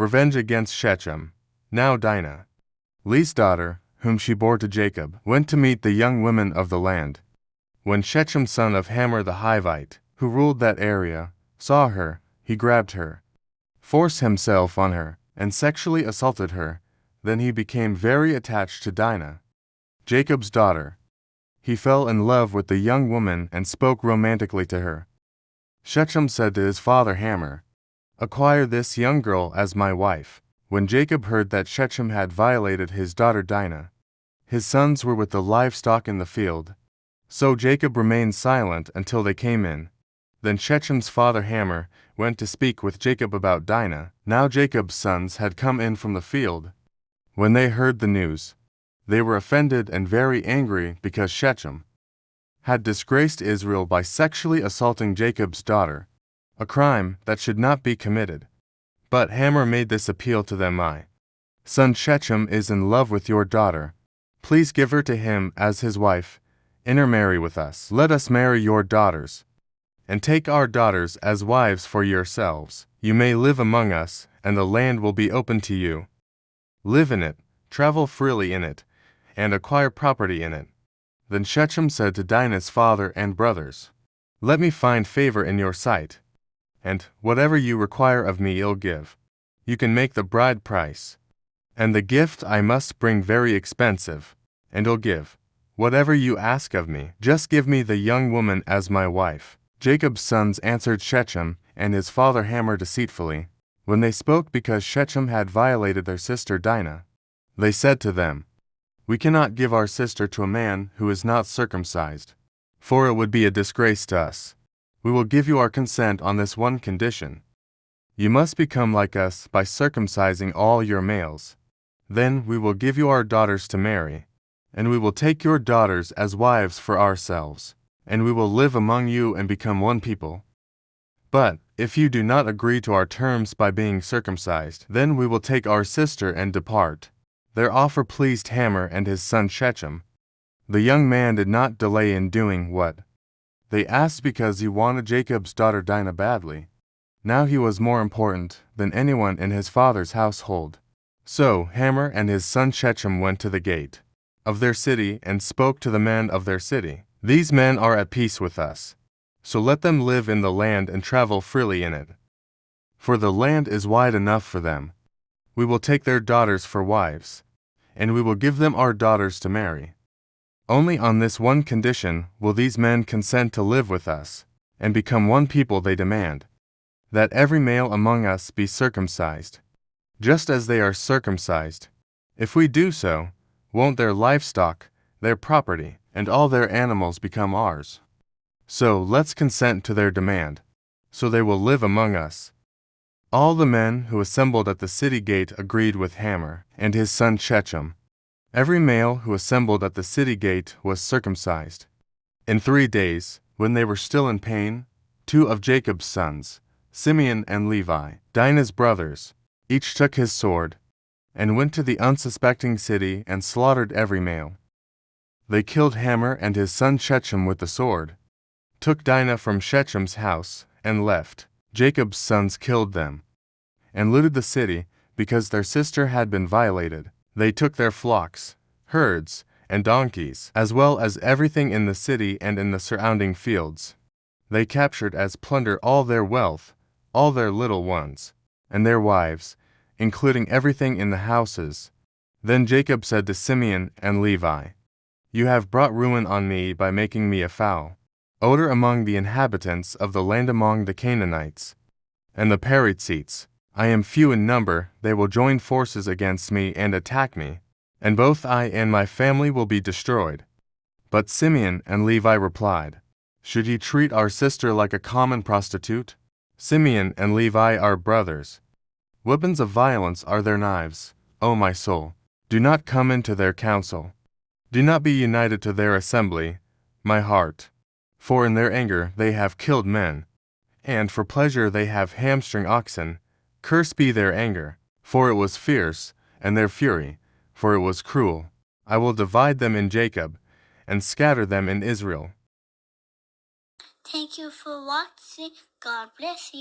Revenge against Shechem. Now Dinah, Leah's daughter, whom she bore to Jacob, went to meet the young women of the land. When Shechem son of Hamor the Hivite, who ruled that area, saw her, he grabbed her, forced himself on her, and sexually assaulted her. Then he became very attached to Dinah, Jacob's daughter. He fell in love with the young woman and spoke romantically to her. Shechem said to his father Hamor, "Acquire this young girl as my wife." When Jacob heard that Shechem had violated his daughter Dinah, his sons were with the livestock in the field. So Jacob remained silent until they came in. Then Shechem's father Hamor went to speak with Jacob about Dinah. Now Jacob's sons had come in from the field. When they heard the news, they were offended and very angry because Shechem had disgraced Israel by sexually assaulting Jacob's daughter, a crime that should not be committed. But Hamor made this appeal to them: "My son Shechem is in love with your daughter. Please give her to him as his wife, intermarry with us. Let us marry your daughters, and take our daughters as wives for yourselves. You may live among us, and the land will be open to you. Live in it, travel freely in it, and acquire property in it." Then Shechem said to Dinah's father and brothers, "Let me find favor in your sight, and whatever you require of me I'll give. You can make the bride price, and the gift I must bring very expensive, and I'll give whatever you ask of me. Just give me the young woman as my wife." Jacob's sons answered Shechem and his father Hamor deceitfully, when they spoke because Shechem had violated their sister Dinah. They said to them, "We cannot give our sister to a man who is not circumcised, for it would be a disgrace to us. We will give you our consent on this one condition: you must become like us by circumcising all your males. Then we will give you our daughters to marry, and we will take your daughters as wives for ourselves, and we will live among you and become one people. But if you do not agree to our terms by being circumcised, then we will take our sister and depart." Their offer pleased Hamor and his son Shechem. The young man did not delay in doing what they asked because he wanted Jacob's daughter Dinah badly. Now he was more important than anyone in his father's household. So Hamor and his son Shechem went to the gate of their city and spoke to the men of their city. "These men are at peace with us, so let them live in the land and travel freely in it. For the land is wide enough for them. We will take their daughters for wives, and we will give them our daughters to marry. Only on this one condition will these men consent to live with us, and become one people. They demand that every male among us be circumcised, just as they are circumcised. If we do so, won't their livestock, their property, and all their animals become ours? So let's consent to their demand, so they will live among us." All the men who assembled at the city gate agreed with Hamor and his son Shechem. Every male who assembled at the city gate was circumcised. In 3 days, when they were still in pain, 2 of Jacob's sons, Simeon and Levi, Dinah's brothers, each took his sword, and went to the unsuspecting city and slaughtered every male. They killed Hamor and his son Shechem with the sword, took Dinah from Shechem's house, and left. Jacob's sons killed them, and looted the city because their sister had been violated. They took their flocks, herds, and donkeys, as well as everything in the city and in the surrounding fields. They captured as plunder all their wealth, all their little ones, and their wives, including everything in the houses. Then Jacob said to Simeon and Levi, "You have brought ruin on me by making me a foul odor among the inhabitants of the land, among the Canaanites and the Perizzites. I am few in number. They will join forces against me and attack me, and both I and my family will be destroyed." But Simeon and Levi replied, "Should you treat our sister like a common prostitute? Simeon and Levi are brothers. Weapons of violence are their knives. O my soul, do not come into their council. Do not be united to their assembly, my heart. For in their anger they have killed men, and for pleasure they have hamstring oxen. Cursed be their anger, for it was fierce, and their fury, for it was cruel. I will divide them in Jacob, and scatter them in Israel." Thank you for watching. God bless you.